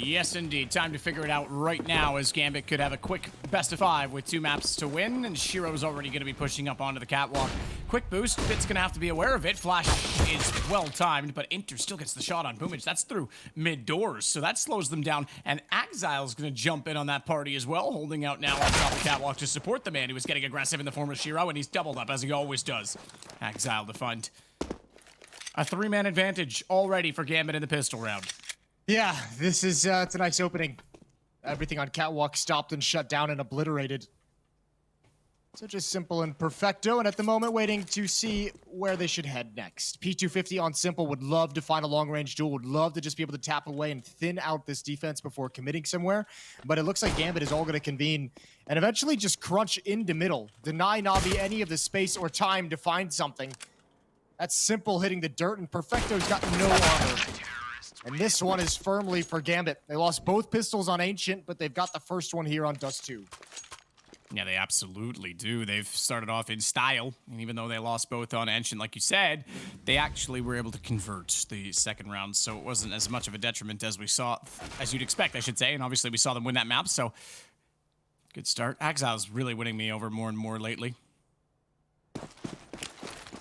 Yes, indeed. Time to figure it out right now, as Gambit could have a quick best of 5 with 2 maps to win, and Shiro's already going to be pushing up onto the catwalk. Quick boost, Bit's going to have to be aware of it. Flash is well-timed, but Inter still gets the shot on Boomage. That's through mid-doors, so that slows them down, and Axile's going to jump in on that party as well, holding out now on top of the catwalk to support the man who was getting aggressive in the form of Shiro, and he's doubled up, as he always does. Axile to find a 3-man advantage already for Gambit in the pistol round. Yeah, this is it's a nice opening. Everything on catwalk stopped and shut down and obliterated. Such a simple and perfecto, and at the moment waiting to see where they should head next. P250 on simple would love to find a long-range duel, would love to just be able to tap away and thin out this defense before committing somewhere, but it looks like Gambit is all going to convene and eventually just crunch into middle, deny Navi any of the space or time to find something. That's simple hitting the dirt, and Perfecto's got no armor. And this one is firmly for Gambit. They lost both pistols on Ancient, but they've got the first one here on Dust2. Yeah, they absolutely do. They've started off in style, and even though they lost both on Ancient, like you said, they actually were able to convert the second round, so it wasn't as much of a detriment as we saw, as you'd expect, I should say, and obviously we saw them win that map, so good start. Exile's really winning me over more and more lately.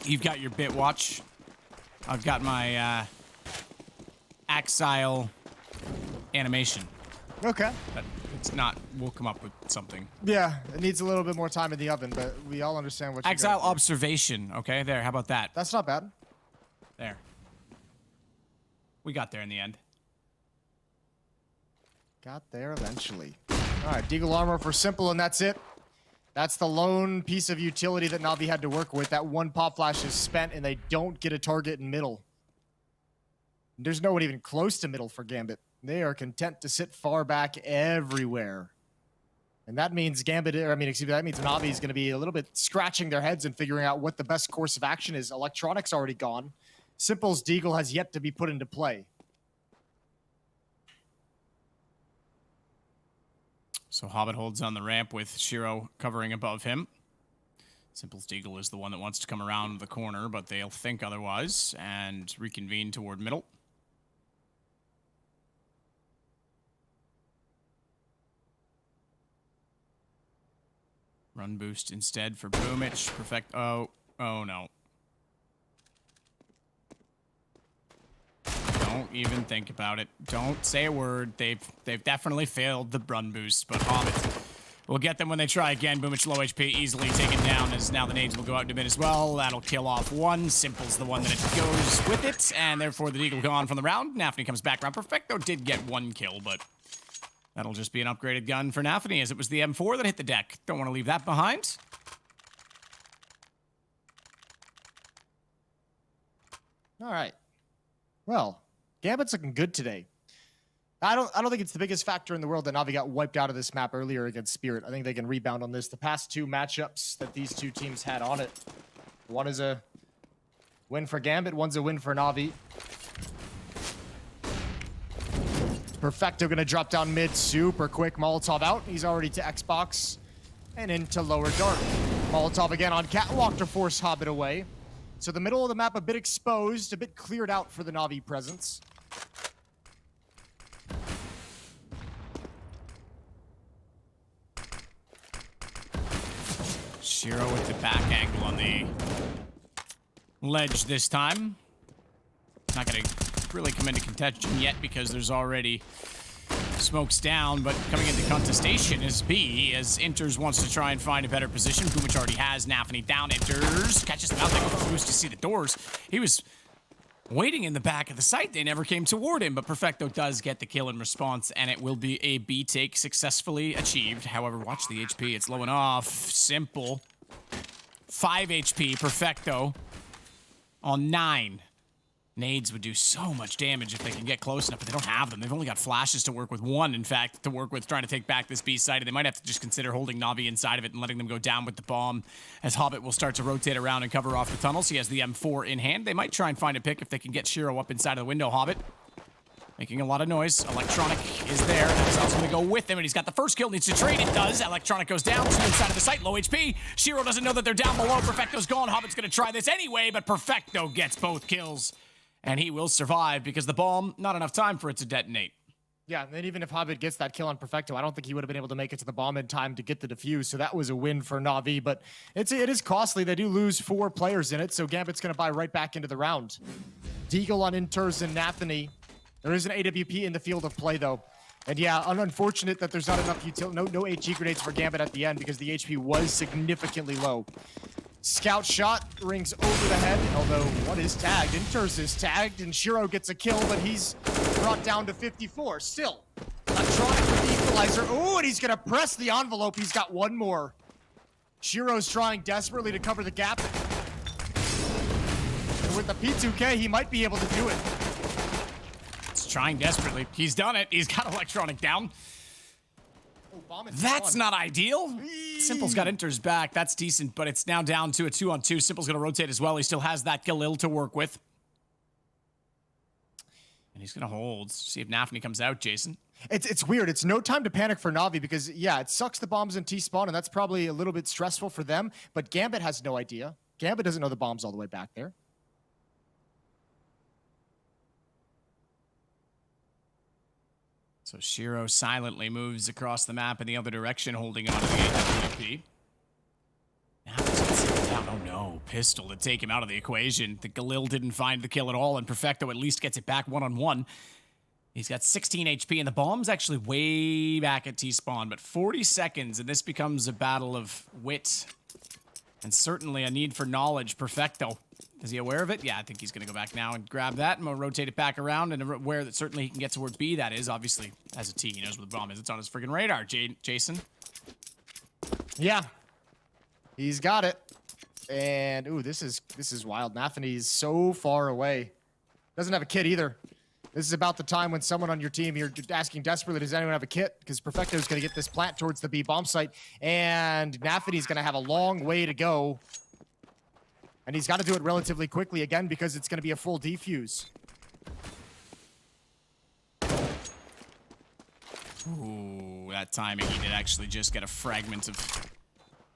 You've got your bit watch. I've got my, Axile animation. Okay. But it's not, we'll come up with something. Yeah, it needs a little bit more time in the oven, but we all understand what you Axile observation, okay? There, how about that? That's not bad. There. We got there in the end. Got there eventually. All right, Deagle armor for simple, and that's it. That's the lone piece of utility that Navi had to work with. That one pop flash is spent, and they don't get a target in middle. There's no one even close to middle for Gambit. They are content to sit far back everywhere. And that means Gambit, or I mean, excuse me, that means Navi is going to be a little bit scratching their heads and figuring out what the best course of action is. Electronic's already gone. Simple's Deagle has yet to be put into play. So Hobbit holds on the ramp with Shiro covering above him. Simple's Deagle is the one that wants to come around the corner, but they'll think otherwise and reconvene toward middle. Run boost instead for Boomich. Perfect. Oh no. Don't even think about it. Don't say a word. They've definitely failed the run boost, but Hobbit will get them when they try again. Boomich low HP, easily taken down, as now the nades will go out in a bit as well. That'll kill off one. Simple's the one that it goes with it, and therefore the Deagle gone from the round. Nafny comes back around. Perfecto did get one kill, but that'll just be an upgraded gun for Nafny, as it was the M4 that hit the deck. Don't want to leave that behind. All right. Well, Gambit's looking good today. I don't think it's the biggest factor in the world that Navi got wiped out of this map earlier against Spirit. I think they can rebound on this. The past 2 matchups that these 2 teams had on it, one is a win for Gambit, one's a win for Navi. Perfecto gonna drop down mid super quick. Molotov out. He's already to Xbox and into lower dark. Molotov again on catwalk to force Hobbit away. So the middle of the map a bit exposed, a bit cleared out for the Navi presence. Shiro with the back angle on the ledge this time. Not going to really come into contention yet because there's already smokes down, but coming into contestation is B, as Inters wants to try and find a better position. Boomich already has Nafny down. Inters catches them out. They go for boost to see the doors. He was waiting in the back of the site. They never came toward him, but Perfecto does get the kill in response, and it will be a B take successfully achieved. However, watch the HP. It's low and off. Simple. 5 HP. Perfecto on 9. Nades would do so much damage if they can get close enough, but they don't have them. They've only got flashes to work with. One, in fact, to work with trying to take back this B site, and they might have to just consider holding Navi inside of it and letting them go down with the bomb, as Hobbit will start to rotate around and cover off the tunnels. He has the M4 in hand. They might try and find a pick if they can get Shiro up inside of the window. Hobbit making a lot of noise. Electronic is there. Exile's going to go with him, and he's got the first kill. Needs to trade. It does. Electronic goes down to the inside of the site. Low HP. Shiro doesn't know that they're down below. Perfecto's gone. Hobbit's going to try this anyway, but Perfecto gets both kills. And he will survive because the bomb, not enough time for it to detonate. Yeah, and then even if Hobbit gets that kill on Perfecto, I don't think he would have been able to make it to the bomb in time to get the defuse. So that was a win for Na'Vi, but it is costly. They do lose 4 players in it, so Gambit's going to buy right back into the round. Deagle on Inters and Nathany. There is an AWP in the field of play, though. And yeah, unfortunate that there's not enough no HE grenades for Gambit at the end because the HP was significantly low. Scout shot rings over the head, although what is tagged? Inters is tagged, and Shiro gets a kill, but he's brought down to 54. Still, electronic with the equalizer. Oh, and he's gonna press the envelope. He's got one more. Shiro's trying desperately to cover the gap. And with the P2K, he might be able to do it. It's trying desperately. He's done it. He's got electronic down. Oh, that's not ideal. Simple's got Inter's back. That's decent, but it's now down to a 2-on-2. Simple's gonna rotate as well. He still has that Galil to work with. And he's gonna hold. See if Nafny comes out, Jason. It's weird. It's no time to panic for Na'Vi because, yeah, it sucks the bombs in T-spawn, and that's probably a little bit stressful for them, but Gambit has no idea. Gambit doesn't know the bomb's all the way back there. So Shiro silently moves across the map in the other direction, holding on to the AWP. Now he's gonna sit down. Oh no, pistol to take him out of the equation. The Galil didn't find the kill at all, and Perfecto at least gets it back 1-on-1. He's got 16 HP, and the bomb's actually way back at T-spawn, but 40 seconds, and this becomes a battle of wit. And certainly a need for knowledge. Perfecto. Is he aware of it? Yeah, I think he's going to go back now and grab that, and we'll rotate it back around, and aware that certainly he can get towards B, that is. Obviously, as a T, he knows where the bomb is. It's on his friggin' radar, Jason. Yeah. He's got it. And, ooh, this is wild. Nathany's so far away. Doesn't have a kit either. This is about the time when someone on your team, you're asking desperately, does anyone have a kit? Because Perfecto's going to get this plant towards the B bomb site, and Nathany's going to have a long way to go. And he's got to do it relatively quickly, again, because it's going to be a full defuse. Ooh, that timing. He did actually just get a fragment of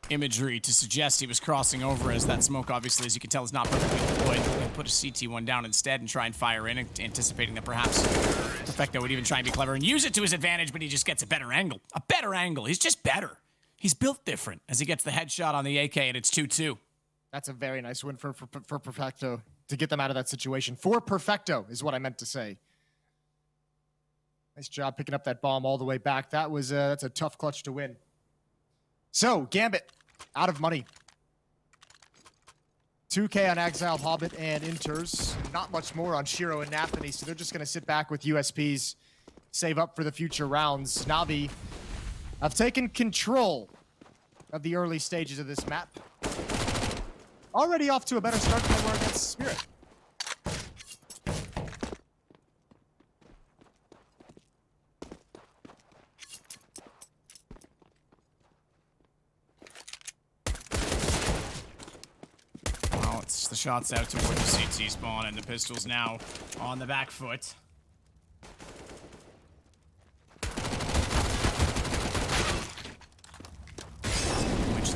imagery to suggest he was crossing over, as that smoke, obviously, as you can tell, is not perfectly deployed. He'll put a CT1 down instead and try and fire in, anticipating that perhaps Perfecto would even try and be clever and use it to his advantage, but he just gets a better angle. A better angle. He's just better. He's built different as he gets the headshot on the AK, and it's 2-2. That's a very nice win for Perfecto to get them out of that situation. For Perfecto is what I meant to say. Nice job picking up that bomb all the way back. That's a tough clutch to win. So, Gambit, out of money. 2K on Exiled Hobbit and Inters. Not much more on Shiro and Nathany, so they're just going to sit back with USPs, save up for the future rounds. Na'Vi have taken control of the early stages of this map. Already off to a better start than they were against Spirit. Well, it's the shots out toward the CT spawn, and the pistol's now on the back foot.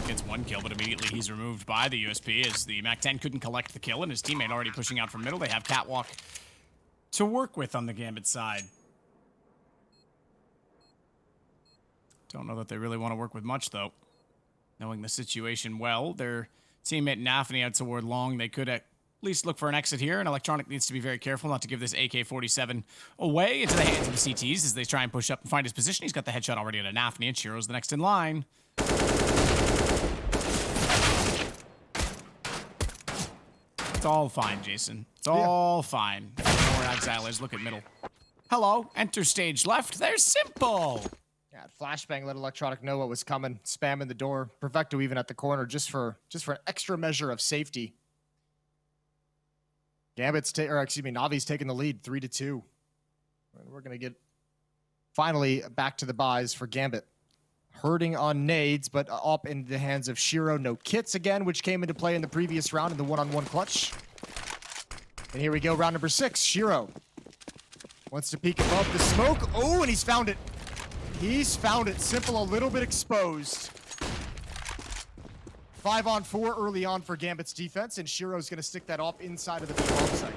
Gets one kill, but immediately he's removed by the USP as the MAC-10 couldn't collect the kill, and his teammate already pushing out from middle. They have Catwalk to work with on the Gambit side. Don't know that they really want to work with much, though. Knowing the situation well, their teammate Nathany out toward long. They could at least look for an exit here, and Electronic needs to be very careful not to give this AK-47 away into the hands of the CTs as they try and push up and find his position. He's got the headshot already on Nathany, and Shiro's the next in line. It's all fine, Jason. It's all fine. More Exilers. Look at middle. Hello. Enter stage left. There's Simple. Yeah, Flashbang let Electronic know what was coming. Spamming the door. Perfecto even at the corner just for an extra measure of safety. Navi's taking the lead 3-2. And we're gonna get finally back to the buys for Gambit. Hurting on nades, but up in the hands of Shiro. No kits again, which came into play in the previous round in the one-on-one clutch. And here we go, round number 6. Shiro wants to peek above the smoke. Oh, and he's found it. He's found it. Simple, a little bit exposed. 5-on-4 early on for Gambit's defense, and Shiro's going to stick that off inside of the bomb site.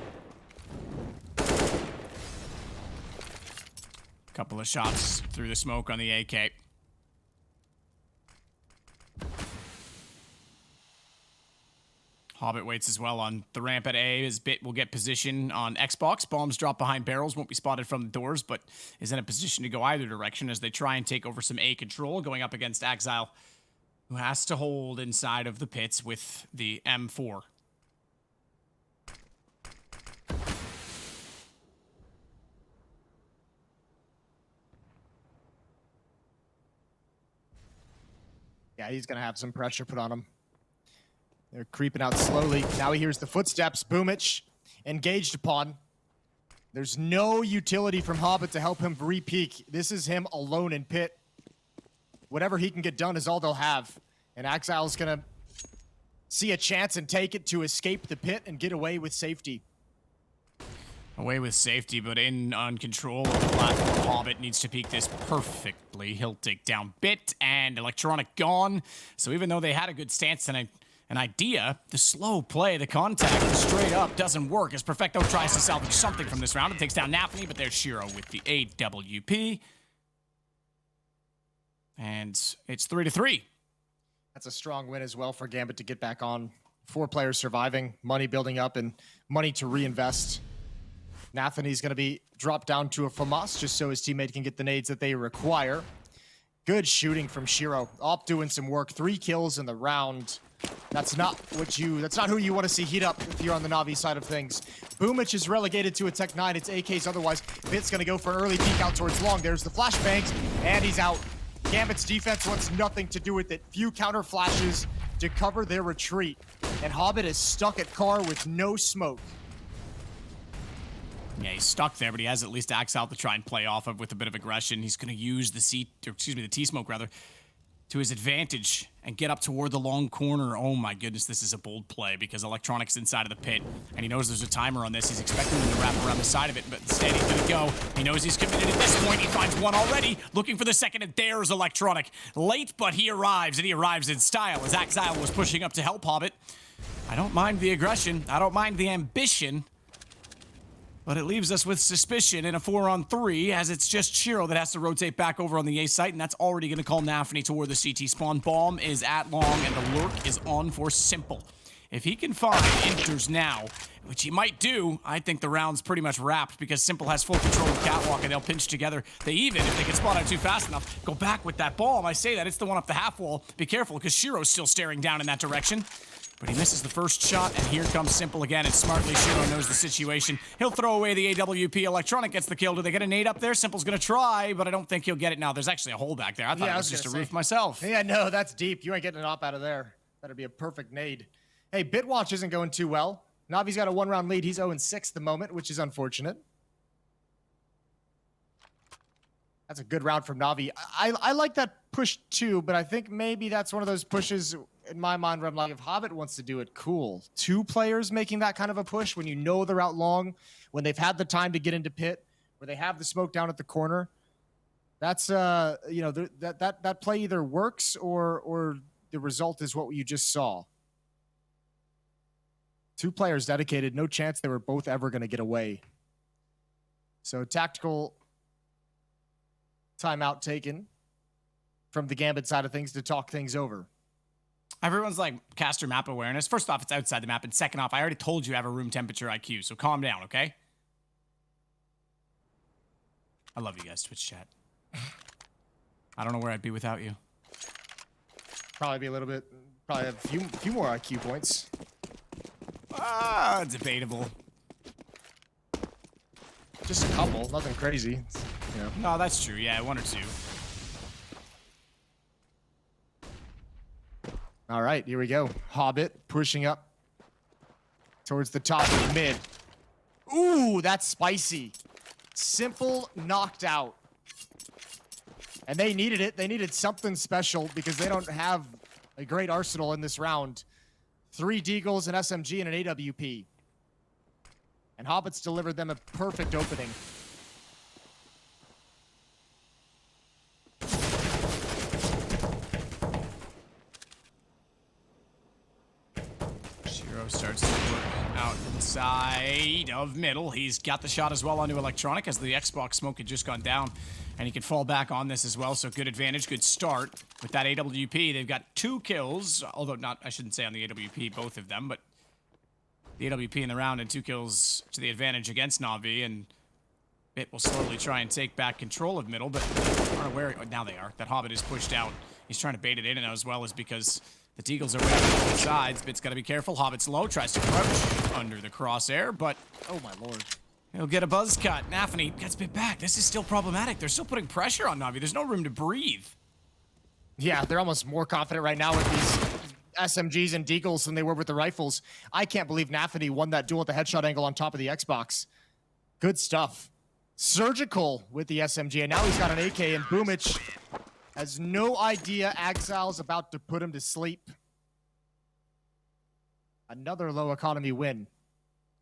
Couple of shots through the smoke on the AK. Hobbit waits as well on the ramp at A. His Bit will get position on Xbox. Bombs drop behind barrels, won't be spotted from the doors, but is in a position to go either direction as they try and take over some A control, going up against Exile, who has to hold inside of the pits with the M4. Yeah, he's going to have some pressure put on him. They're creeping out slowly. Now he hears the footsteps. Boomich engaged upon. There's no utility from Hobbit to help him re-peek. This is him alone in pit. Whatever he can get done is all they'll have. And Exile's going to see a chance and take it to escape the pit and get away with safety. Away with safety, but in on control of the platform. Hobbit needs to peek this perfectly. He'll take down Bit and Electronic gone. So even though they had a good stance and an idea, the slow play, the contact straight up doesn't work as Perfecto tries to salvage something from this round. It takes down NAVI, but there's Shiro with the AWP. And it's 3-3. That's a strong win as well for Gambit to get back on. 4 players surviving, money building up, and money to reinvest. Nathany's going to be dropped down to a FAMAS just so his teammate can get the nades that they require. Good shooting from Shiro. Op doing some work. 3 kills in the round. That's not who you want to see heat up if you're on the Navi side of things. Boomich is relegated to a Tech 9. It's AKs otherwise. Bit's going to go for an early peek out towards long. There's the flashbangs, and he's out. Gambit's defense wants nothing to do with it. Few counter flashes to cover their retreat. And Hobbit is stuck at car with no smoke. Yeah, he's stuck there, but he has at least Exile to try and play off of with a bit of aggression. He's going to use the T-smoke rather, to his advantage and get up toward the long corner. Oh my goodness, this is a bold play because Electronic's inside of the pit, and he knows there's a timer on this. He's expecting him to wrap around the side of it, but instead he's going to go. He knows he's committed at this point. He finds one already, looking for the second, and there's Electronic. Late, but he arrives, and he arrives in style as Exile was pushing up to help Hobbit. I don't mind the aggression. I don't mind the ambition. But it leaves us with suspicion in a 4-on-3, as it's just Shiro that has to rotate back over on the A site, and that's already going to call Nafany toward the CT spawn. Bomb is at long, and the lurk is on for Simple. If he can find Inters now, which he might do, I think the round's pretty much wrapped because Simple has full control of Catwalk, and they'll pinch together. They even, if they can spot out too fast enough, go back with that bomb. I say that, it's the one up the half wall. Be careful, because Shiro's still staring down in that direction. But he misses the first shot, and here comes Simple again, and smartly Shiro knows the situation. He'll throw away the AWP. Electronic gets the kill. Do they get a nade up there? Simple's gonna try, but I don't think he'll get it now. There's actually a hole back there. I thought it was just a roof myself. Yeah, no, that's deep. You ain't getting an op out of there. That'd be a perfect nade. Hey, Bitwatch isn't going too well. Navi's got a 1-round lead. He's 0-6 at the moment, which is unfortunate. That's a good round from Navi. I like that push too, but I think maybe that's one of those pushes in my mind where I'm like, if Hobbit wants to do it, cool. 2 players making that kind of a push when you know they're out long, when they've had the time to get into pit, where they have the smoke down at the corner. That's you know, that play either works or the result is what you just saw. 2 players dedicated, no chance they were both ever going to get away. So tactical timeout taken from the Gambit side of things to talk things over. Everyone's like, caster map awareness. First off, it's outside the map, and second off, I already told you I have a room temperature IQ, so calm down, okay? I love you guys, Twitch chat. I don't know where I'd be without you. Probably a few more IQ points. Debatable. Just a couple, nothing crazy. Yeah. No, that's true. Yeah, 1 or 2. All right, here we go. Hobbit pushing up towards the top of the mid. Ooh, that's spicy. Simple knocked out. And they needed it. They needed something special because they don't have a great arsenal in this round. 3 Deagles, an SMG, and an AWP. And Hobbit's delivered them a perfect opening. Shiro starts to work out inside. side of middle. He's got the shot as well onto Electronic as the Xbox smoke had just gone down. And he can fall back on this as well, so good advantage, good start. With that AWP, they've got 2 kills, although not, I shouldn't say on the AWP, both of them, but the AWP in the round and 2 kills to the advantage against Na'Vi, and Bit will slowly try and take back control of middle, but they aren't aware, now they are, that Hobbit is pushed out. He's trying to bait it in, and as well as because the Deagles are waiting on both sides. Bit's got to be careful. Hobbit's low, tries to crouch under the crosshair, but Oh my lord. he'll get a buzz cut. Nafany gets Bit back. This is still problematic. They're still putting pressure on Na'Vi. There's no room to breathe. Yeah, they're almost more confident right now with these SMGs and Deagles than they were with the rifles. I can't believe Nafany won that duel at the headshot angle on top of the Xbox. Good stuff. Surgical with the SMG, and now he's got an AK, and Boomich has no idea Axile's about to put him to sleep. Another low economy win.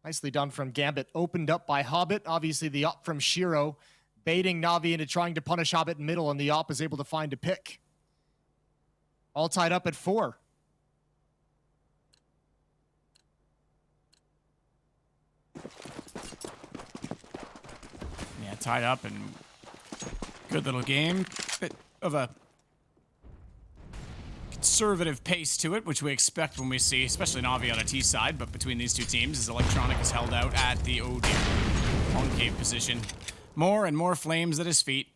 Nicely done from Gambit. Opened up by Hobbit. Obviously the op from Shiro, baiting Na'Vi into trying to punish Hobbit in middle, and the op is able to find a pick. All tied up at 4. Yeah, tied up and good little game. Bit of a conservative pace to it, which we expect when we see, especially Na'Vi on a T side, but between these two teams, as Electronic is held out at the concave position. More and more flames at his feet.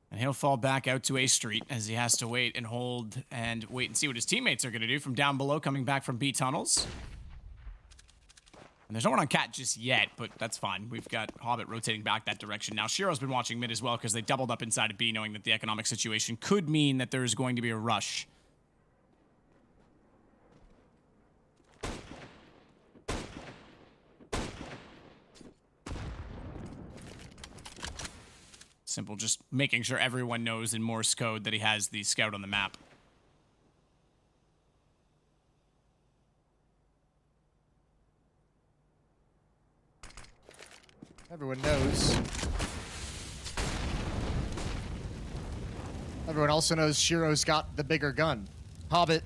And he'll fall back out to A Street as he has to wait and hold and wait and see what his teammates are going to do from down below, coming back from B tunnels. And there's no one on Cat just yet, but that's fine. We've got Hobbit rotating back that direction. Now, Shiro's been watching mid as well because they doubled up inside of B, knowing that the economic situation could mean that there's going to be a rush. Simple, just making sure everyone knows in Morse code that he has the scout on the map. Everyone knows. Everyone also knows Shiro's got the bigger gun. Hobbit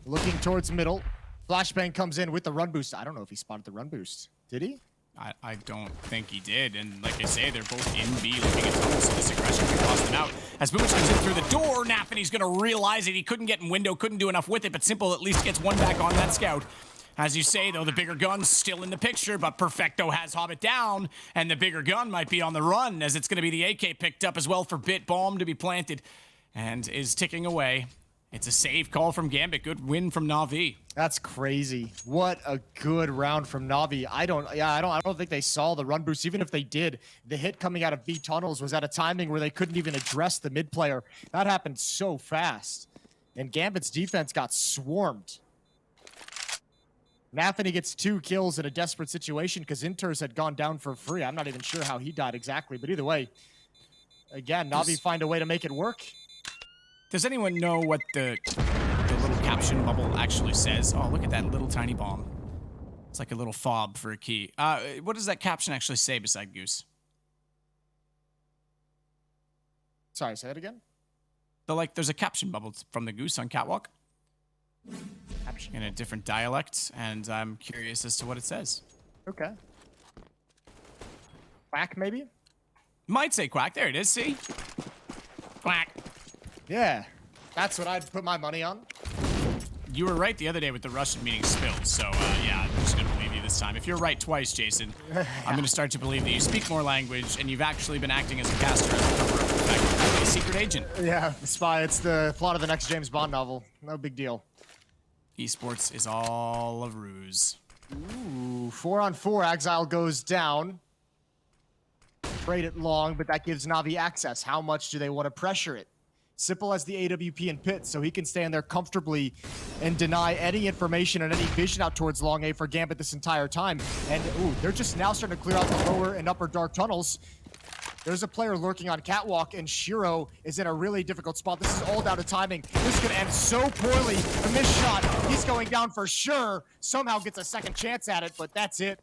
looking towards middle. Flashbang comes in with the run boost. I don't know if he spotted the run boost. Did he? I don't think he did, and like I say, they're both in B looking at tunnels, so this aggression can cost them out. As Boomich comes in through the door, Nafany's gonna realize it. He couldn't get in window, couldn't do enough with it, but Simple at least gets one back on that scout. As you say, though, the bigger gun's still in the picture, but Perfecto has Hobbit down, and the bigger gun might be on the run, as it's gonna be the AK picked up as well for Bit Bomb to be planted, and is ticking away. It's a save call from Gambit. Good win from Na'Vi. That's crazy. What a good round from Na'Vi. I don't think they saw the run boost. Even if they did, the hit coming out of B tunnels was at a timing where they couldn't even address the mid player. That happened so fast. And Gambit's defense got swarmed. Nafany gets 2 kills in a desperate situation because Inters had gone down for free. I'm not even sure how he died exactly, but either way, again, Na'Vi find a way to make it work. Does anyone know what the little caption bubble actually says? Oh, look at that little tiny bomb. It's like a little fob for a key. What does that caption actually say beside Goose? Sorry, say that again? There's a caption bubble from the Goose on Catwalk. In a different dialect, and I'm curious as to what it says. Okay. Quack, maybe? Might say quack. There it is, see? Quack. Yeah, that's what I'd put my money on. You were right the other day with the Russian meaning spilled, so yeah, I'm just gonna believe you this time. If you're right twice, Jason, I'm gonna start to believe that you speak more language and you've actually been acting as a caster as a cover-up effect, a secret agent. Yeah, the spy. It's the plot of the next James Bond novel. No big deal. Esports is all a ruse. Ooh, 4-on-4. Exile goes down. Trade it long, but that gives Na'Vi access. How much do they want to pressure it? Simple as the AWP and pit, so he can stand there comfortably and deny any information and any vision out towards long A for Gambit this entire time. And ooh, they're just now starting to clear out the lower and upper dark tunnels. There's a player lurking on Catwalk, and Shiro is in a really difficult spot. This is all down to timing. This could end so poorly. A missed shot. He's going down for sure. Somehow gets a second chance at it, but that's it.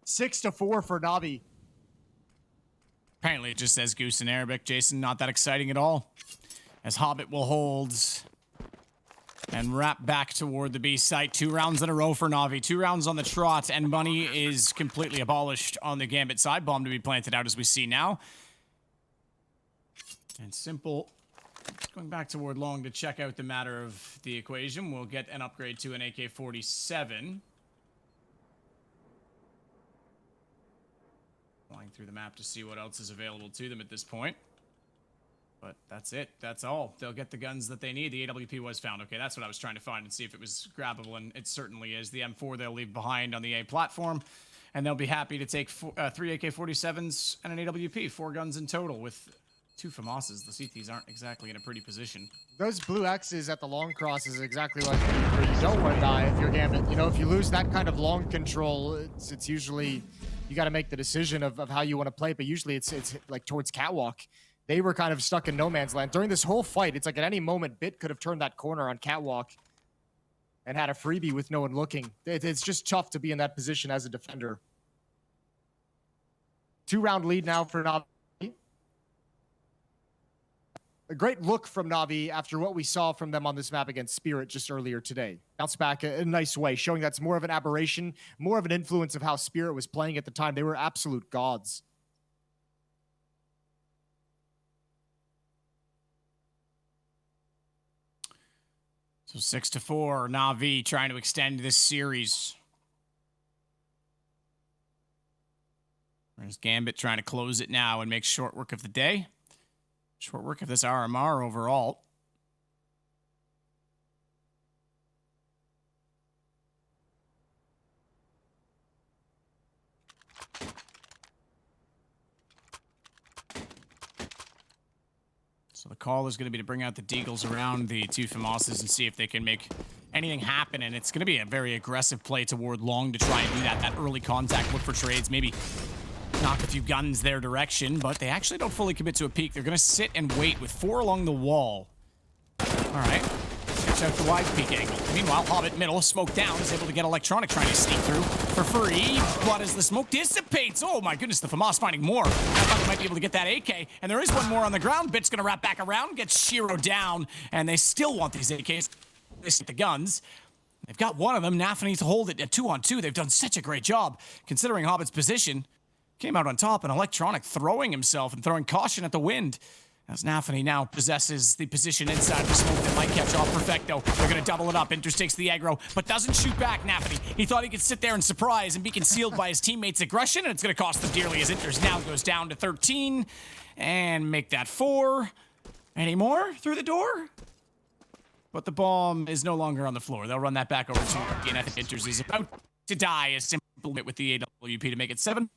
6-4 for Na'Vi. Apparently it just says Goose in Arabic, Jason. Not that exciting at all. As Hobbit will hold. and wrap back toward the B site. 2 rounds in a row for Navi. 2 rounds on the trot, and money is completely abolished on the Gambit side. Bomb to be planted out as we see now. And Simple going back toward long to check out the matter of the equation. We'll get an upgrade to an AK-47. Flying through the map to see what else is available to them at this point. But that's it. That's all. They'll get the guns that they need. The AWP was found. Okay, that's what I was trying to find and see if it was grabbable, and it certainly is. The M4 they'll leave behind on the A platform, and they'll be happy to take 3 AK-47s and an AWP. 4 guns in total with 2 FAMASs. The CTs aren't exactly in a pretty position. Those blue X's at the long cross is exactly like where you don't want to die if you're Gambit. You know, if you lose that kind of long control, it's usually you got to make the decision of how you want to play. But usually it's like towards Catwalk. They were kind of stuck in no man's land. During this whole fight, it's like at any moment, Bit could have turned that corner on Catwalk and had a freebie with no one looking. It's just tough to be in that position as a defender. 2-round lead now for Navi. A great look from Navi after what we saw from them on this map against Spirit just earlier today. Bounce back a nice way, showing that's more of an aberration, more of an influence of how Spirit was playing at the time. They were absolute gods. So 6-4, Navi trying to extend this series. There's Gambit trying to close it now and make short work of the day. Short work of this RMR overall. So the call is going to be to bring out the Deagles around the 2 FAMASs and see if they can make anything happen. And it's going to be a very aggressive play toward long to try and do that. That early contact, look for trades, maybe knock a few guns their direction, but they actually don't fully commit to a peek. They're going to sit and wait with 4 along the wall. All right. Check out the wide peek angle. Meanwhile, Hobbit middle, smoke down, is able to get Electronic trying to sneak through for free. But as the smoke dissipates, oh my goodness, the FAMAS finding more. I thought they might be able to get that AK, and there is one more on the ground. Bit's going to wrap back around, gets Shiro down, and they still want these AKs. They see the guns. They've got one of them. NAVI needs to hold it at 2-on-2. They've done such a great job, considering Hobbit's position. Came out on top, and Electronic throwing himself and throwing caution at the wind. As NAVI now possesses the position inside the smoke that might catch off Perfecto. They're going to double it up. Inters takes the aggro, but doesn't shoot back, NAVI. He thought he could sit there and surprise and be concealed by his teammates' aggression, and it's going to cost them dearly as Inters now goes down to 13 and make that 4. Any more through the door? But the bomb is no longer on the floor. They'll run that back over to again. I think Inters is about to die as simple with the AWP to make it 7-4.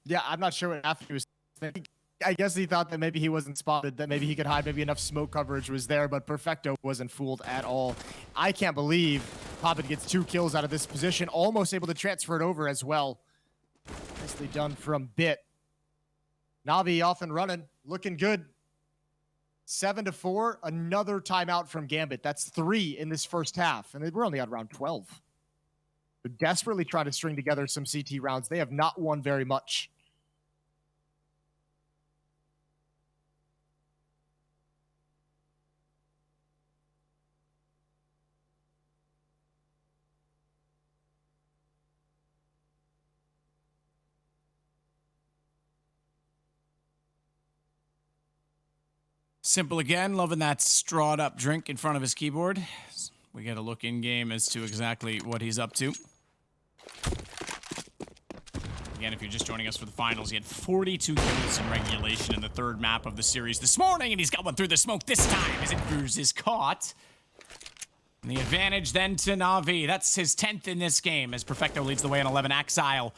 Yeah, I'm not sure what NAVI was thinking. I guess he thought that maybe he wasn't spotted, that maybe he could hide, maybe enough smoke coverage was there, but Perfecto wasn't fooled at all. I can't believe Hobbit gets 2 kills out of this position, almost able to transfer it over as well. Nicely done from Bit. Navi off and running, looking good. 7-4, another timeout from Gambit. That's 3 in this first half, and we're only on round 12. They're desperately trying to string together some CT rounds. They have not won very much. Simple again, loving that strawed up drink in front of his keyboard. We get a look in game as to exactly what he's up to. Again, if you're just joining us for the finals, he had 42 kills in regulation in the 3rd map of the series this morning, and he's got one through the smoke this time as Inters is caught. And the advantage then to Navi. That's his 10th in this game as Perfecto leads the way on 11 Exile.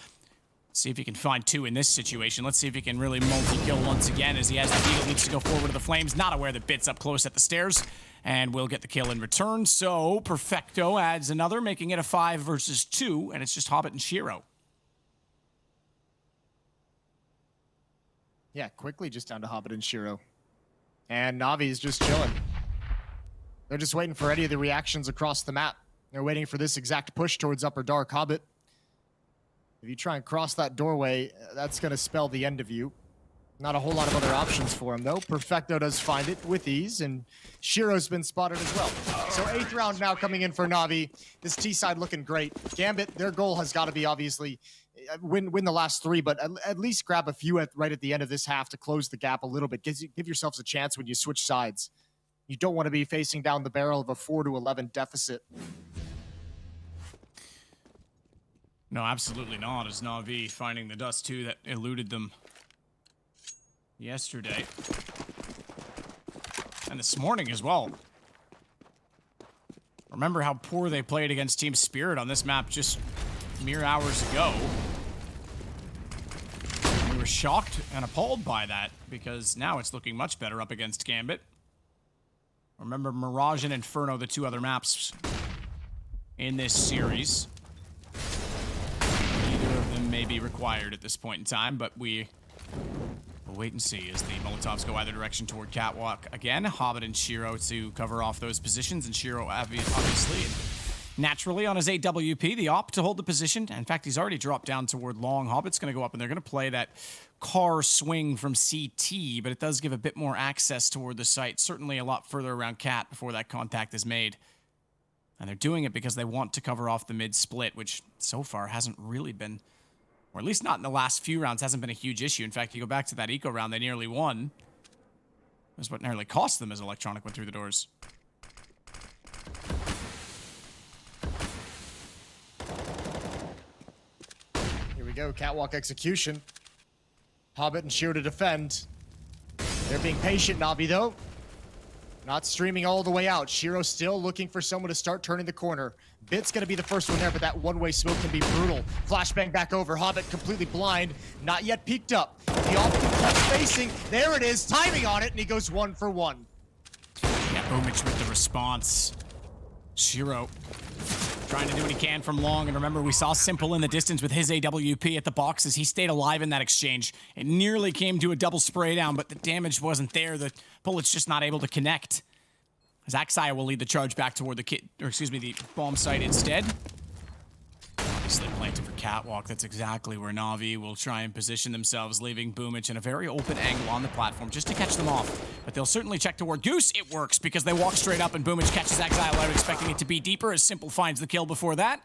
See if he can find 2 in this situation. Let's see if he can really multi-kill once again as he has the Deagle, needs to go forward to the flames. Not aware that Bit's up close at the stairs, and will get the kill in return. So Perfecto adds another, making it a 5 versus 2, and it's just Hobbit and Shiro. Yeah, quickly just down to Hobbit and Shiro. And Navi's just chilling. They're just waiting for any of the reactions across the map. They're waiting for this exact push towards Upper Dark. Hobbit, if you try and cross that doorway, that's going to spell the end of you. Not a whole lot of other options for him, though. Perfecto does find it with ease, and Shiro's been spotted as well. So 8th round now coming in for Navi. This T side looking great. Gambit, their goal has got to be obviously win the last 3, but at least grab a few right at the end of this half to close the gap a little bit. Give yourselves a chance when you switch sides. You don't want to be facing down the barrel of a 4-11 deficit. No, absolutely not. As Navi finding the Dust2 that eluded them yesterday. And this morning as well. Remember how poor they played against Team Spirit on this map just mere hours ago. And we were shocked and appalled by that, because now it's looking much better up against Gambit. Remember Mirage and Inferno, the 2 other maps in this series. Neither of them may be required at this point in time, but we'll wait and see as the Molotovs go either direction toward Catwalk again. Hobbit and Shiro to cover off those positions, and Shiro obviously naturally on his AWP, the op to hold the position. In fact, he's already dropped down toward long. Hobbit's going to go up, and they're going to play that car swing from CT, but it does give a bit more access toward the site, certainly a lot further around Cat before that contact is made. And they're doing it because they want to cover off the mid-split, which so far hasn't really been, or at least not in the last few rounds, hasn't been a huge issue. In fact, you go back to that eco round, they nearly won. That's what nearly cost them as Electronic went through the doors. Here we go, Catwalk execution. Hobbit and Shiro to defend. They're being patient, Navi, though. Not streaming all the way out. Shiro still looking for someone to start turning the corner. Bit's going to be the first one there, but that one-way smoke can be brutal. Flashbang back over. Hobbit completely blind. Not yet peeked up. The option keeps facing. There it is. Timing on it, and he goes 1 for 1. Yeah, Boomich with the response. Shiro trying to do what he can from long, and remember, we saw Simple in the distance with his AWP at the boxes. He stayed alive in that exchange. It nearly came to a double spray down, but the damage wasn't there. The bullet's just not able to connect. Zaxai will lead the charge back toward the bomb site instead. Obviously planted for Catwalk. That's exactly where Navi will try and position themselves, leaving Boomich in a very open angle on the platform just to catch them off. But they'll certainly check toward Goose. It works because they walk straight up and Boomich catches Exile out, expecting it to be deeper as Simple finds the kill before that.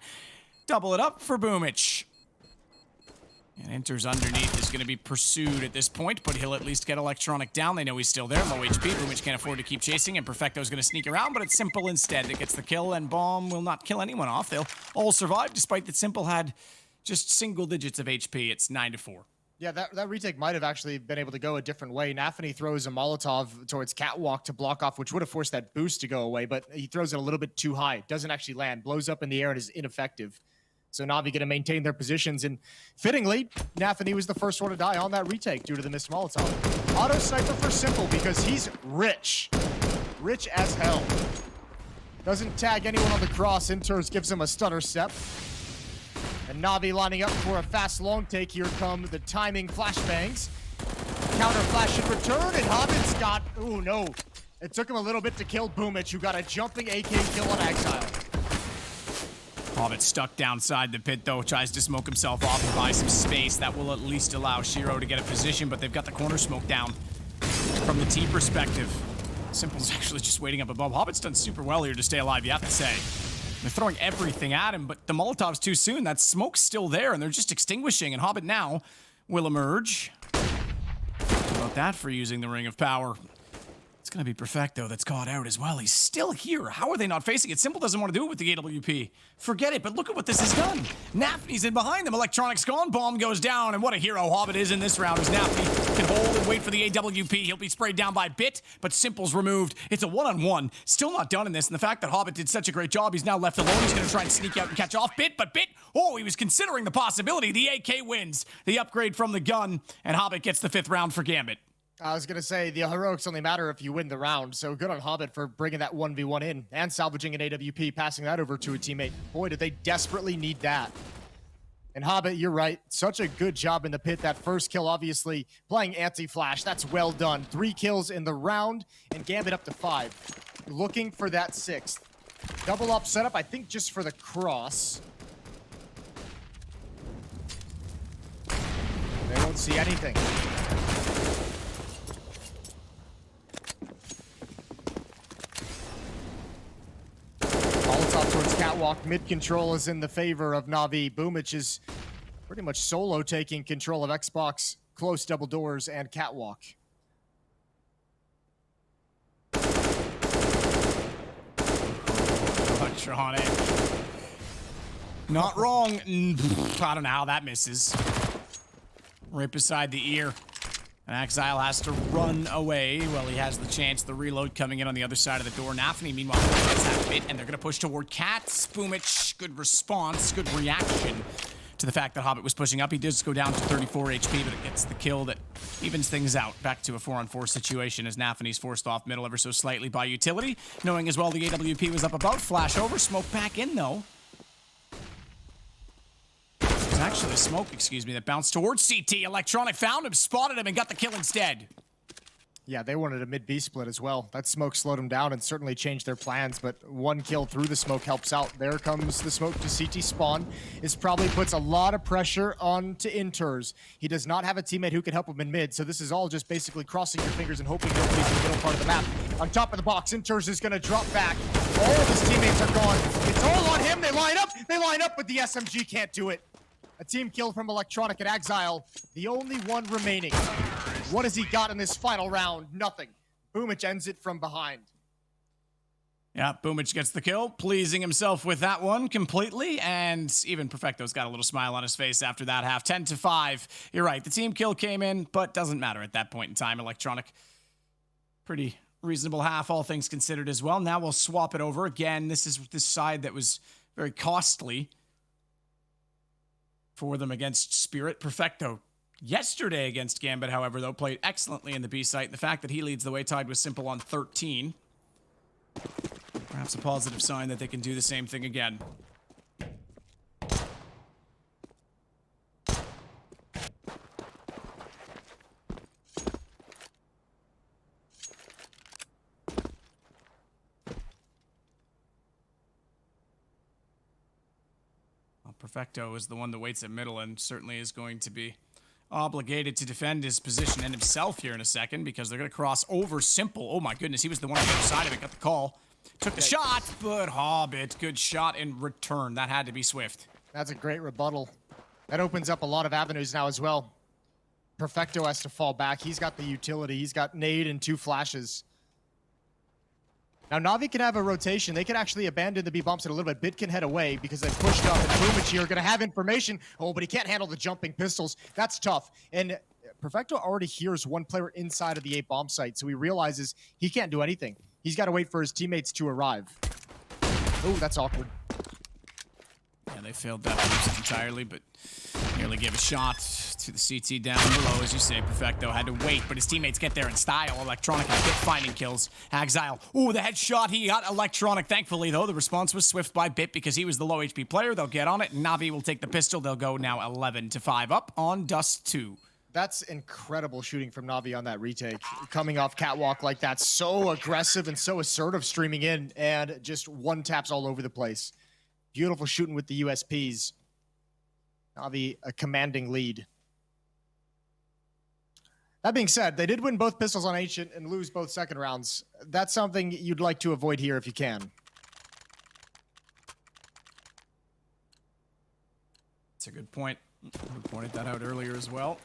Double it up for Boomich. And enters underneath, is going to be pursued at this point, but he'll at least get Electronic down. They know he's still there, low HP. Boomich can't afford to keep chasing, and Perfecto's going to sneak around, but it's Simple instead that gets the kill, and Bomb will not kill anyone off. They'll all survive, despite that Simple had just single digits of HP. It's 9-4. Yeah, that retake might have actually been able to go a different way. NAVI throws a Molotov towards Catwalk to block off, which would have forced that boost to go away, but he throws it a little bit too high. Doesn't actually land. Blows up in the air and is ineffective. So Navi going to maintain their positions, and fittingly, NAVI was the first one to die on that retake due to the missed Molotov. Auto sniper for Simple because he's rich. Rich as hell. Doesn't tag anyone on the cross. Inters gives him a stutter step. And Navi lining up for a fast long take. Here come the timing flashbangs. Counter flash in return, and Hobbit's got, oh no. It took him a little bit to kill Boomich, who got a jumping AK kill on Exile. Hobbit stuck downside the pit, though, tries to smoke himself off and buy some space. That will at least allow Shiro to get a position, but they've got the corner smoke down. From the T perspective, Simple's actually just waiting up above. Hobbit's done super well here to stay alive, you have to say. They're throwing everything at him, but the Molotov's too soon. That smoke's still there, and they're just extinguishing, and Hobbit now will emerge. How about that for using the Ring of Power? It's going to be Perfecto that's caught out as well. He's still here. How are they not facing it? Simple doesn't want to do it with the AWP. Forget it, but look at what this has done. NAVI's in behind them. Electronic's gone. Bomb goes down, and what a hero Hobbit is in this round as NAVI can hold and wait for the AWP. He'll be sprayed down by Bit, but Simple's removed. It's a one-on-one. Still not done in this, and the fact that Hobbit did such a great job, he's now left alone. He's going to try and sneak out and catch off Bit, but Bit, oh, he was considering the possibility. The AK wins the upgrade from the gun, and Hobbit gets the 5th round for Gambit. I was going to say, the heroics only matter if you win the round, so good on Hobbit for bringing that 1v1 in and salvaging an AWP, passing that over to a teammate. Boy, did they desperately need that. And Hobbit, you're right. Such a good job in the pit. That first kill, obviously, playing anti-flash. That's well done. 3 kills in the round, and Gambit up to 5. Looking for that 6th. Double up setup, I think just for the cross. They don't see anything. catwalk. Mid control is in the favor of NAVI. Boomich is pretty much solo taking control of Xbox, close double doors, and catwalk. Electronic. Not wrong. I don't know how that misses. Right beside the ear. And Exile has to run away while he has the chance. The reload coming in on the other side of the door. Nafany, meanwhile, does that bit, and they're going to push toward Cat. Boomich, good response, good reaction to the fact that Hobbit was pushing up. He does go down to 34 HP, but it gets the kill that evens things out. Back to a 4-on-4 situation as Nafany's forced off middle ever so slightly by utility. Knowing as well the AWP was up above. Flash over, smoke back in, though. Actually, smoke, that bounced towards CT. Electronic found him, spotted him, and got the kill instead. Yeah, they wanted a mid-B split as well. That smoke slowed them down and certainly changed their plans, but one kill through the smoke helps out. There comes the smoke to CT spawn. This probably puts a lot of pressure onto Inters. He does not have a teammate who can help him in mid, so this is all just basically crossing your fingers and hoping nobody's in the middle part of the map. On top of the box, Inters is going to drop back. All of his teammates are gone. It's all on him. They line up, but the SMG can't do it. A team kill from Electronic and Exile, the only one remaining. What has he got in this final round? Nothing. Boomich ends it from behind. Yeah, Boomich gets the kill, pleasing himself with that one completely, and even Perfecto's got a little smile on his face after that half. 10-5. You're right, the team kill came in, but doesn't matter at that point in time. Electronic, pretty reasonable half, all things considered as well. Now we'll swap it over. Again, this is this side that was very costly for them against Spirit. Perfecto yesterday against Gambit, however, though, played excellently in the B site. The fact that he leads the way tied with Simple on 13. Perhaps a positive sign that they can do the same thing again. Perfecto is the one that waits at middle and certainly is going to be obligated to defend his position and himself here in a second because they're going to cross over Simple. Oh my goodness, he was the one on the other side of it, got the call. Took the shot, but Hobbit, good shot in return. That had to be swift. That's a great rebuttal. That opens up a lot of avenues now as well. Perfecto has to fall back. He's got the utility. He's got nade and 2 flashes. Now, Navi can have a rotation. They can actually abandon the B bumps in a little bit. Bit can head away because they pushed up. And Boomich here are going to have information. Oh, but he can't handle the jumping pistols. That's tough. And Perfecto already hears one player inside of the A bomb site, so he realizes he can't do anything. He's got to wait for his teammates to arrive. Oh, that's awkward. Yeah, they failed that boost entirely, but nearly gave a shot to the CT down below. As you say, Perfecto had to wait, but his teammates get there in style. Electronic and Bit finding kills. Exile. Ooh, the headshot. He got Electronic. Thankfully, though, the response was swift by Bit because he was the low HP player. They'll get on it. Navi will take the pistol. They'll go now 11-5 up on Dust2. That's incredible shooting from Navi on that retake. Coming off catwalk like that, so aggressive and so assertive streaming in, and just one taps all over the place. Beautiful shooting with the USPs. Navi, a commanding lead. That being said, they did win both pistols on Ancient and lose both second rounds. That's something you'd like to avoid here if you can. That's a good point. We pointed that out earlier as well.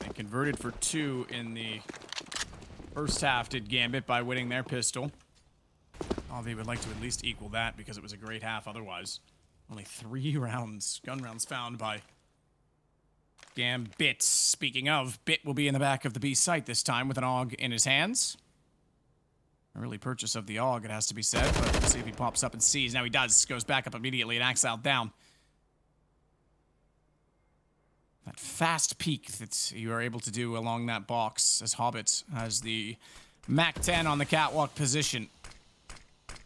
They converted for 2 in the first half, did Gambit, by winning their pistol. Navi would like to at least equal that because it was a great half otherwise. Only 3 rounds, gun rounds found by Gambit. Speaking of, Bit will be in the back of the B site this time with an AUG in his hands. An early purchase of the AUG, it has to be said, but let's see if he pops up and sees. Now he does, goes back up immediately and Exile down. That fast peek that you are able to do along that box as Hobbit has the MAC-10 on the catwalk position.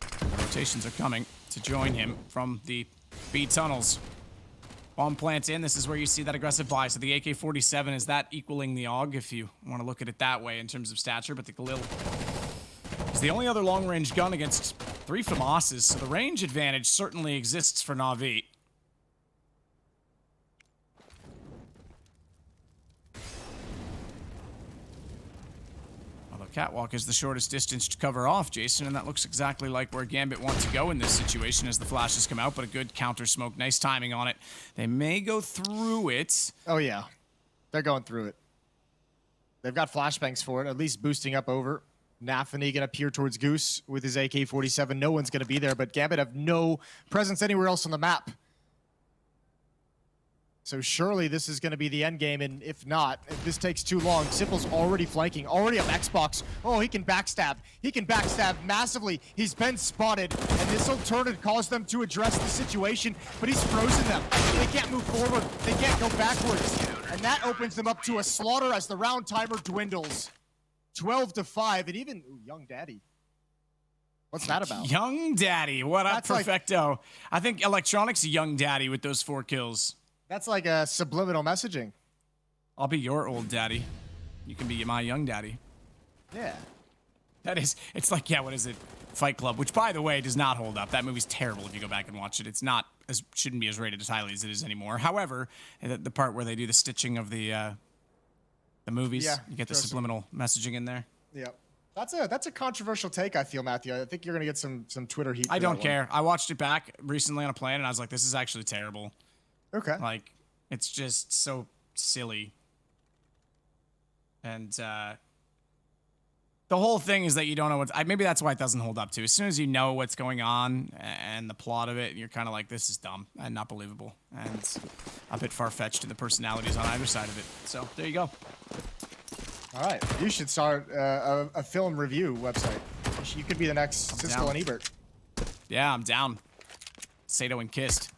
The rotations are coming to join him from the B tunnels. Bomb plant in, this is where you see that aggressive buy. So the AK-47, is that equaling the AUG if you want to look at it that way in terms of stature, but the Galil is the only other long-range gun against 3 FAMASs, so the range advantage certainly exists for Navi. Catwalk is the shortest distance to cover off, Jason, and that looks exactly like where Gambit wants to go in this situation as the flashes come out, but a good counter smoke. Nice timing on it. They may go through it. Oh, yeah. They're going through it. They've got flashbangs for it, at least boosting up over. NAVI gonna peer towards Goose with his AK-47. No one's gonna be there, but Gambit have no presence anywhere else on the map. So surely this is going to be the end game, and if not, if this takes too long, Simple's already flanking, already up Xbox. Oh, he can backstab. He can backstab massively. He's been spotted, and this will turn and cause them to address the situation, but he's frozen them. They can't move forward. They can't go backwards, and that opens them up to a slaughter as the round timer dwindles. 12-5, and even ooh, Young Daddy. What's that about? Young Daddy, what up, Perfecto? Like, I think Electronic's a Young Daddy with those 4 kills. That's like a subliminal messaging. I'll be your old daddy. You can be my young daddy. Yeah. That is, it's like, yeah, what is it? Fight Club, which by the way, does not hold up. That movie's terrible if you go back and watch it. It's not, shouldn't be as rated as highly as it is anymore. However, the part where they do the stitching of the movies, yeah, you get the subliminal messaging in there. Yeah. That's a controversial take, I feel, Matthew. I think you're going to get some Twitter heat. I don't care. I watched it back recently on a plane, and I was like, this is actually terrible. Okay. Like, it's just so silly. And the whole thing is that you don't know what's... maybe that's why it doesn't hold up, too. As soon as you know what's going on and the plot of it, you're kind of like, this is dumb and not believable. And a bit far-fetched in the personalities on either side of it. So, there you go. All right. You should start a film review website. You could be the next Siskel and Ebert. Yeah, I'm down. Sato and Kissed.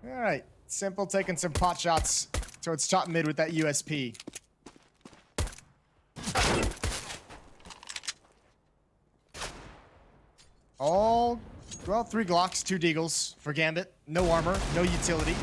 All right, Simple taking some pot shots towards top mid with that USP. Well, 3 Glocks, 2 Deagles for Gambit. No armor, no utility.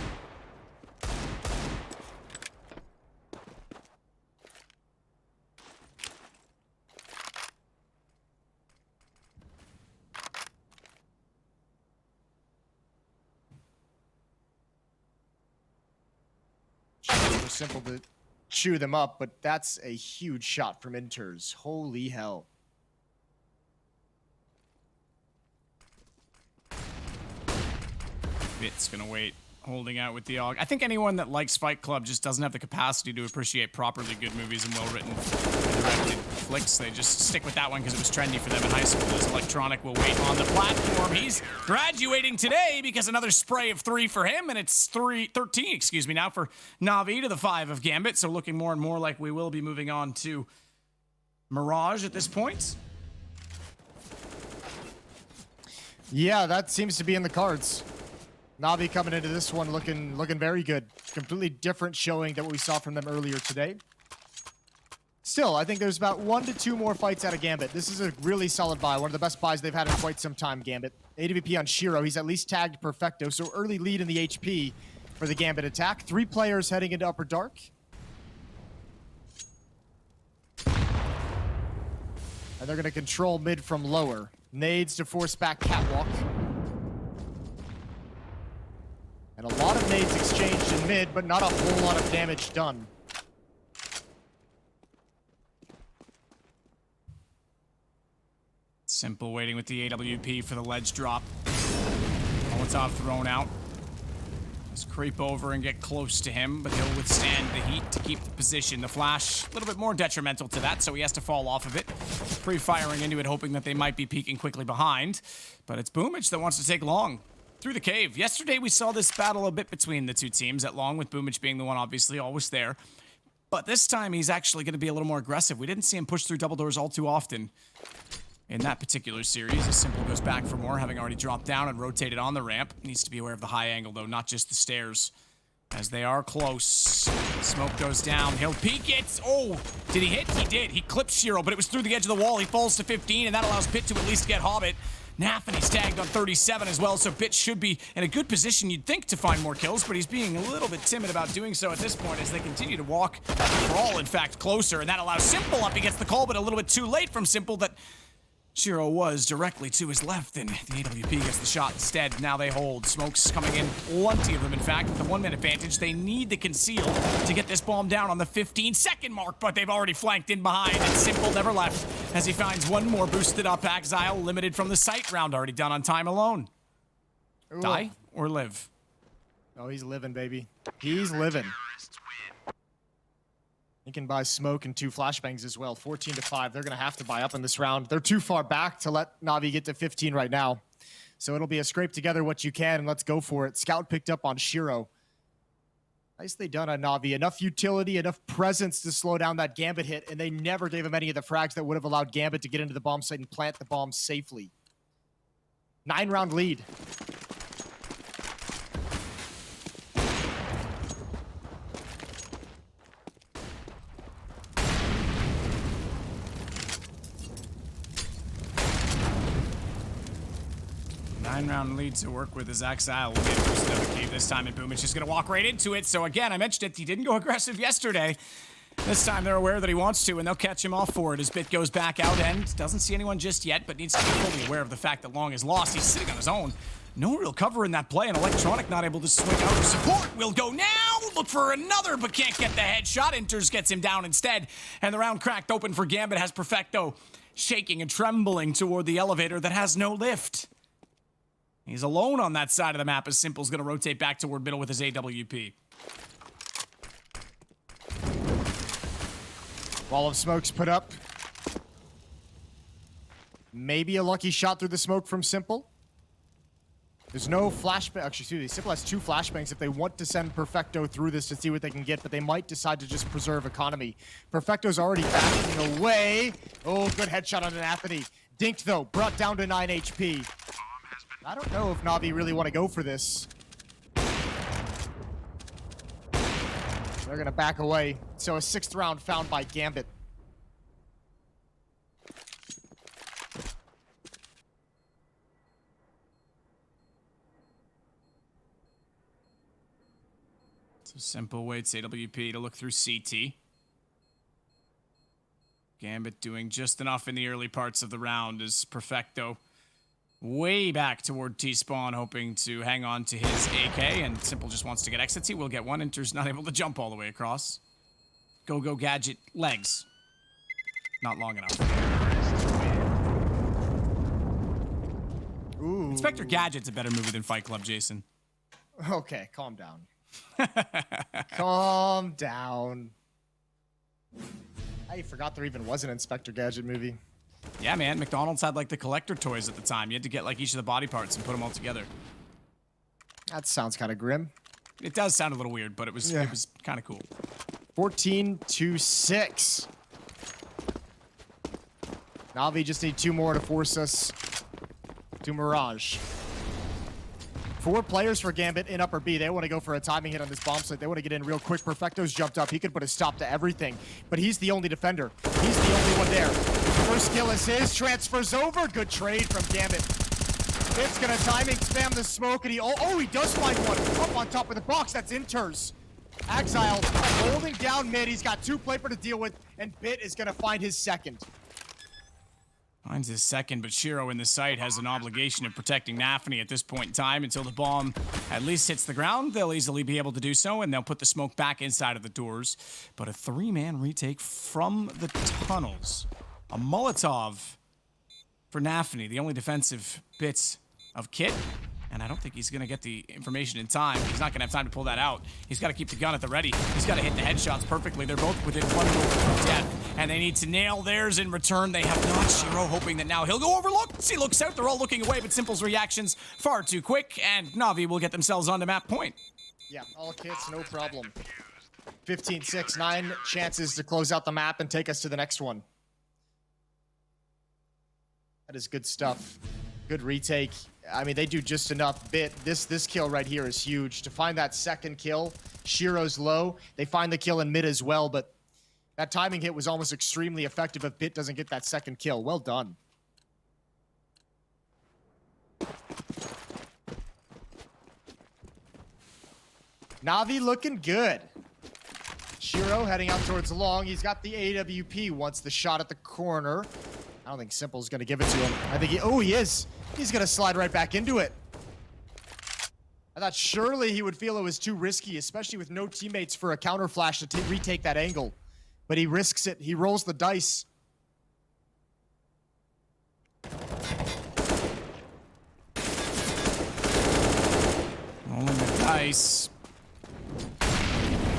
Simple to chew them up, but that's a huge shot from Inters. Holy hell. Bit's gonna wait, holding out with the AUG. I think anyone that likes Fight Club just doesn't have the capacity to appreciate properly good movies and well-written directed flicks. They just stick with that one because it was trendy for them in high school. As Electronic will wait on the platform. He's graduating today because another spray of 3 for him, and it's 13, excuse me, now for NAVI to the 5 of Gambit. So looking more and more like we will be moving on to Mirage at this point. Yeah, that seems to be in the cards. NAVI coming into this one looking very good. Completely different showing than what we saw from them earlier today. Still, I think there's about 1 to 2 more fights out of Gambit. This is a really solid buy. One of the best buys they've had in quite some time, Gambit. AWP on Shiro. He's at least tagged Perfecto, so early lead in the HP for the Gambit attack. 3 players heading into Upper Dark. And they're going to control mid from lower. Nades to force back Catwalk. And a lot of nades exchanged in mid, but not a whole lot of damage done. Simple waiting with the AWP for the ledge drop. Molotov thrown out. Let's creep over and get close to him, but he'll withstand the heat to keep the position. The flash, a little bit more detrimental to that, so he has to fall off of it. Pre-firing into it, hoping that they might be peeking quickly behind. But it's Boomich that wants to take long through the cave. Yesterday, we saw this battle a bit between the two teams, at long, with Boomich being the one obviously always there. But this time, he's actually going to be a little more aggressive. We didn't see him push through double doors all too often in that particular series. As Simple goes back for more, having already dropped down and rotated on the ramp. Needs to be aware of the high angle, though, not just the stairs, as they are close. Smoke goes down. He'll peek it. Oh, did he hit? He did. He clipped Shiro, but it was through the edge of the wall. He falls to 15, and that allows Bit to at least get Hobbit. NAVI's tagged on 37 as well, so Bit should be in a good position, you'd think, to find more kills, but he's being a little bit timid about doing so at this point as they continue to walk, crawl, in fact, closer, and that allows Simple up. He gets the call, but a little bit too late from Simple that Shiro was directly to his left, and the AWP gets the shot instead. Now they hold. Smoke's coming in, plenty of them, in fact. With the 1 minute advantage, they need to conceal to get this bomb down on the 15-second mark, but they've already flanked in behind, and Simple never left as he finds one more boosted up Exile, limited from the sight. Round already done on time alone. Ooh. Die or live? Oh, he's living, baby. He's living. He can buy smoke and 2 flashbangs as well. 14-5. They're going to have to buy up in this round. They're too far back to let Navi get to 15 right now. So it'll be a scrape together what you can, and let's go for it. Scout picked up on Shiro. Nicely done on Navi. Enough utility, enough presence to slow down that Gambit hit, and they never gave him any of the frags that would have allowed Gambit to get into the bomb site and plant the bomb safely. 9-round lead. Nine-round lead to work with as Exile will get first another cave this time, and Boom is just going to walk right into it. So again, I mentioned it, he didn't go aggressive yesterday. This time they're aware that he wants to, and they'll catch him off for it as Bit goes back out and doesn't see anyone just yet, but needs to be fully aware of the fact that Long is lost. He's sitting on his own. No real cover in that play, and Electronic not able to swing out for support. Will go now, look for another, but can't get the headshot. Inters gets him down instead, and the round cracked open for Gambit has Perfecto shaking and trembling toward the elevator that has no lift. He's alone on that side of the map as Simple's going to rotate back toward middle with his AWP. Wall of smokes put up. Maybe a lucky shot through the smoke from Simple. There's no flashbang. Actually, excuse me. Simple has 2 flashbangs if they want to send Perfecto through this to see what they can get, but they might decide to just preserve economy. Perfecto's already backing away. Oh, good headshot on an Anthony. Dinked, though. Brought down to 9 HP. I don't know if Navi really want to go for this. They're going to back away. So a 6th round found by Gambit. So Simple waits AWP to look through CT. Gambit doing just enough in the early parts of the round as Perfecto way back toward T-spawn, hoping to hang on to his AK, and Simple just wants to get exits. He will get one. Inter's not able to jump all the way across. Go Gadget legs. Not long enough. Ooh. Inspector Gadget's a better movie than Fight Club, Jason. Okay, calm down. Calm down. I forgot there even was an Inspector Gadget movie. Yeah, man. McDonald's had like the collector toys at the time. You had to get like each of the body parts and put them all together. That sounds kind of grim. It does sound a little weird, but it was kind of cool. 14-6. Navi just need 2 more to force us to Mirage. 4 players for Gambit in upper B. They want to go for a timing hit on this bomb site. They want to get in real quick. Perfecto's jumped up. He could put a stop to everything, but he's the only defender. He's the only one there. First kill is his. Transfers over. Good trade from Gambit. It's going to timing spam the smoke, and he does find one up on top of the box. That's Inters. Exile holding down mid. He's got 2 Plaper to deal with, and Bit is going to find his second. Finds his second, but Shiro in the site has an obligation of protecting NAVI at this point in time until the bomb at least hits the ground. They'll easily be able to do so, and they'll put the smoke back inside of the doors. But a 3-man retake from the tunnels. A Molotov for NAVI, the only defensive bits of kit. And I don't think he's going to get the information in time. He's not going to have time to pull that out. He's got to keep the gun at the ready. He's got to hit the headshots perfectly. They're both within 1 move from death, and they need to nail theirs in return. They have not. Shiro hoping that now he'll go overlooked. He looks out. They're all looking away, but Simple's reactions far too quick, and Navi will get themselves onto map point. Yeah, all kits, no problem. 15-6, 9 chances to close out the map and take us to the next one. That is good stuff. Good retake. I mean, they do just enough. Bit. This kill right here is huge. To find that second kill, Shiro's low. They find the kill in mid as well, but that timing hit was almost extremely effective if Bit doesn't get that second kill. Well done. Navi looking good. Shiro heading out towards long. He's got the AWP once the shot at the corner. I don't think Simple's gonna give it to him. I think he is. He's gonna slide right back into it. I thought surely he would feel it was too risky, especially with no teammates for a counter flash to retake that angle. But he risks it. He rolls the dice. Rolling the dice.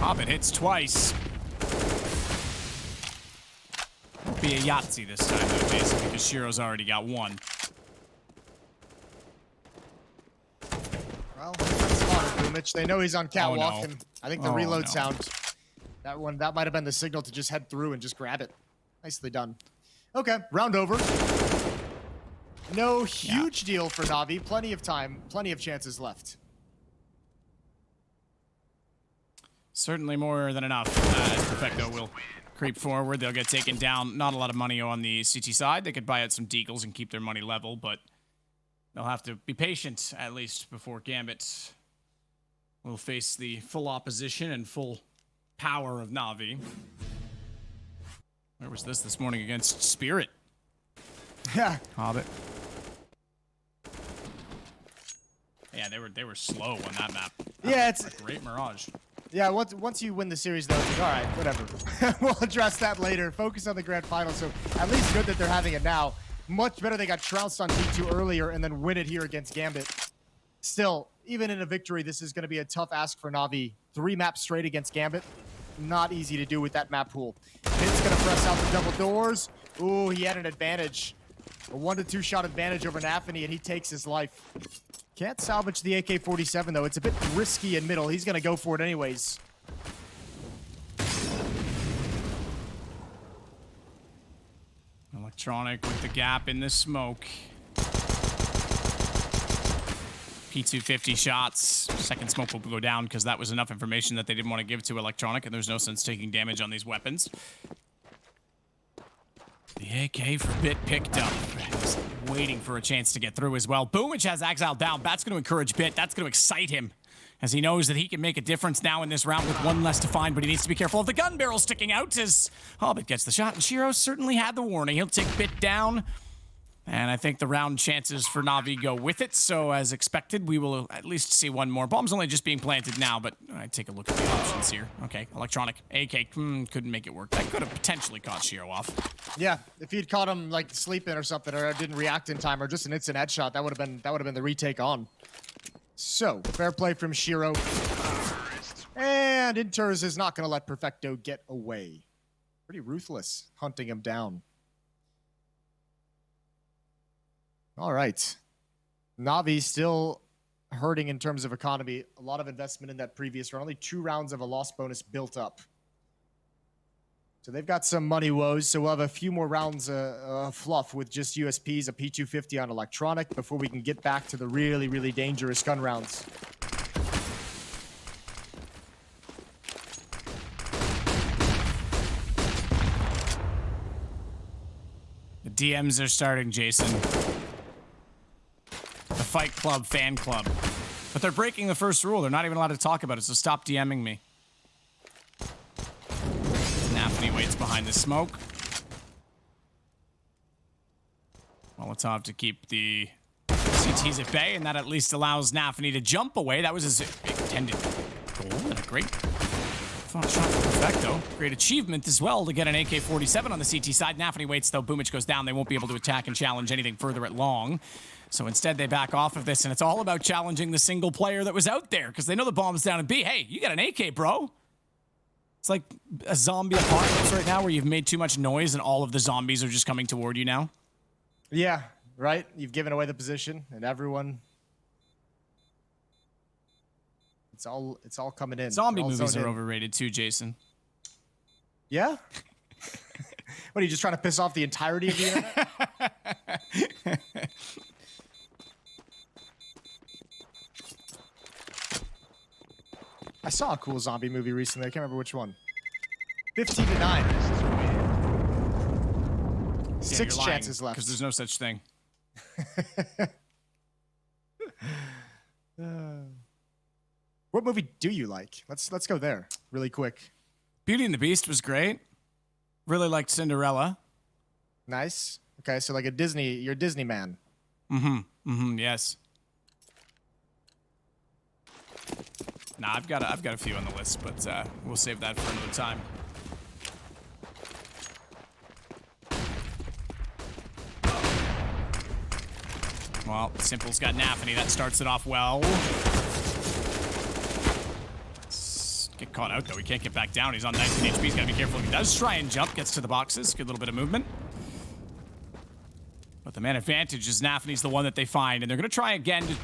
Hobbit hits twice. Won't be a Yahtzee this time, though, Jason, because Shiro's already got one. Well, that's spotted, Boomich. They know he's on catwalk, no. and I think the reload sound, that might have been the signal to just head through and just grab it. Nicely done. Okay, round over. No huge deal for Navi. Plenty of time, plenty of chances left. Certainly more than enough. As Perfecto will creep forward, they'll get taken down. Not a lot of money on the CT side. They could buy out some deagles and keep their money level, but they'll have to be patient, at least, before Gambit will face the full opposition and full power of Navi. Where was this morning against Spirit? Yeah. Hobbit. Yeah, they were slow on that map. Yeah, it's a great Mirage. Yeah, once you win the series, though, it's like, all right, whatever. We'll address that later. Focus on the grand final. So at least good that they're having it now. Much better they got trounced on D2 earlier and then win it here against Gambit. Still, even in a victory, this is going to be a tough ask for Navi. 3 maps straight against Gambit. Not easy to do with that map pool. Pit's going to press out the double doors. Ooh, he had an advantage. A 1-2 shot advantage over NAVI, and he takes his life. Can't salvage the AK-47, though. It's a bit risky in middle. He's going to go for it anyways. Electronic with the gap in the smoke. P250 shots. Second smoke will go down because that was enough information that they didn't want to give to Electronic, and there's no sense taking damage on these weapons. The AK for Bit picked up. He's waiting for a chance to get through as well. Boomich has Exile down. That's going to encourage Bit. That's going to excite him, as he knows that he can make a difference now in this round with one less to find, but he needs to be careful of the gun barrel sticking out as Hobbit gets the shot, and Shiro certainly had the warning. He'll take Bit down, and I think the round chances for Navi go with it, so as expected, we will at least see one more. Bomb's only just being planted now, but I take a look at the options here. Okay, Electronic, AK, couldn't make it work. That could have potentially caught Shiro off. Yeah, if he'd caught him like sleeping or something, or didn't react in time, or just an instant headshot, that would have been the retake on. So, fair play from Shiro. And Inters is not going to let Perfecto get away. Pretty ruthless, hunting him down. All right. Navi still hurting in terms of economy. A lot of investment in that previous round. Only 2 rounds of a loss bonus built up. So they've got some money woes, so we'll have a few more rounds of fluff with just USPs, a P250 on Electronic, before we can get back to the really, really dangerous gun rounds. The DMs are starting, Jason. The Fight Club fan club. But they're breaking the first rule. They're not even allowed to talk about it, so stop DMing me. NAVI waits behind the smoke. Molotov to keep the CTs at bay, and that at least allows NAVI to jump away. That was his intended goal, and a great shot for Perfecto. Great achievement as well to get an AK-47 on the CT side. NAVI waits, though. Boomich goes down. They won't be able to attack and challenge anything further at long. So instead, they back off of this, and it's all about challenging the single player that was out there, because they know the bomb's down in B. Hey, you got an AK, bro. It's like a zombie apocalypse right now where you've made too much noise and all of the zombies are just coming toward you now. Yeah, right? You've given away the position, and everyone... It's all coming in. Zombie movies are overrated too, Jason. Yeah? What, are you just trying to piss off the entirety of the internet? I saw a cool zombie movie recently. I can't remember which one. 15 to 9. 6 chances left. Because there's no such thing. What movie do you like? Let's go there really quick. Beauty and the Beast was great. Really liked Cinderella. Nice. Okay, so like you're a Disney man. Yes. Nah, I've got a few on the list, but we'll save that for another time. Well, Simple's got NAVI. That starts it off well. Get caught out, though. He can't get back down. He's on 19 HP. He's got to be careful. He does try and jump. Gets to the boxes. Good little bit of movement. But the man advantage is NAVI's the one that they find. And they're going to try again to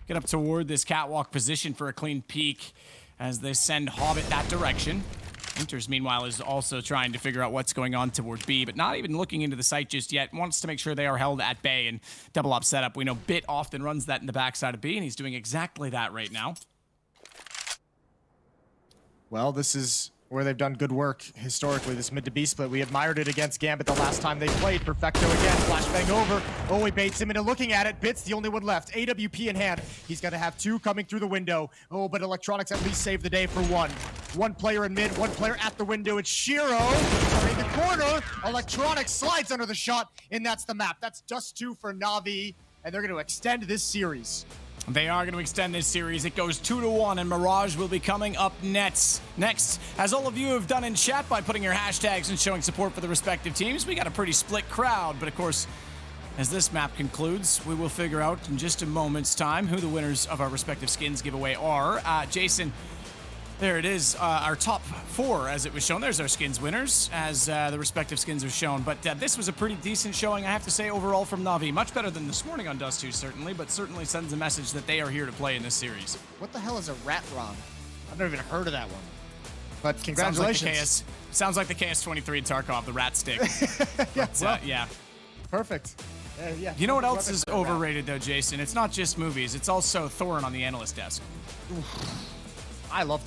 get up toward this catwalk position for a clean peek as they send Hobbit that direction. Inters, meanwhile, is also trying to figure out what's going on toward B, but not even looking into the site just yet. Wants to make sure they are held at bay and double up setup. We know Bit often runs that in the backside of B, and he's doing exactly that right now. Well, this is where they've done good work historically, this mid to B split. We admired it against Gambit the last time they played. Perfecto again, flashbang over. Oh, he baits him into looking at it. Bit's the only one left. AWP in hand. He's got to have two coming through the window. Oh, but Electronics at least saved the day for one. One player in mid, one player at the window. It's Shiro turning the corner. Electronics slides under the shot, and that's the map. That's Dust2 for NAVI, and they're going to extend this series. They are going to extend this series. It goes 2-1, and Mirage will be coming up next. As all of you have done in chat by putting your hashtags and showing support for the respective teams, we got a pretty split crowd. But of course, as this map concludes, we will figure out in just a moment's time who the winners of our respective skins giveaway are. Jason, there it is, our top 4 as it was shown. There's our skins winners as the respective skins are shown. But this was a pretty decent showing, I have to say, overall from NAVI. Much better than this morning on Dust2, certainly, but certainly sends a message that they are here to play in this series. What the hell is a rat ron? I've never even heard of that one. But congratulations. Sounds like the KS-23 in Tarkov, the rat stick. Yeah, But, well, yeah. perfect. Yeah. You know what else is overrated, though, Jason? It's not just movies. It's also Thorin on the analyst desk. I love Thor.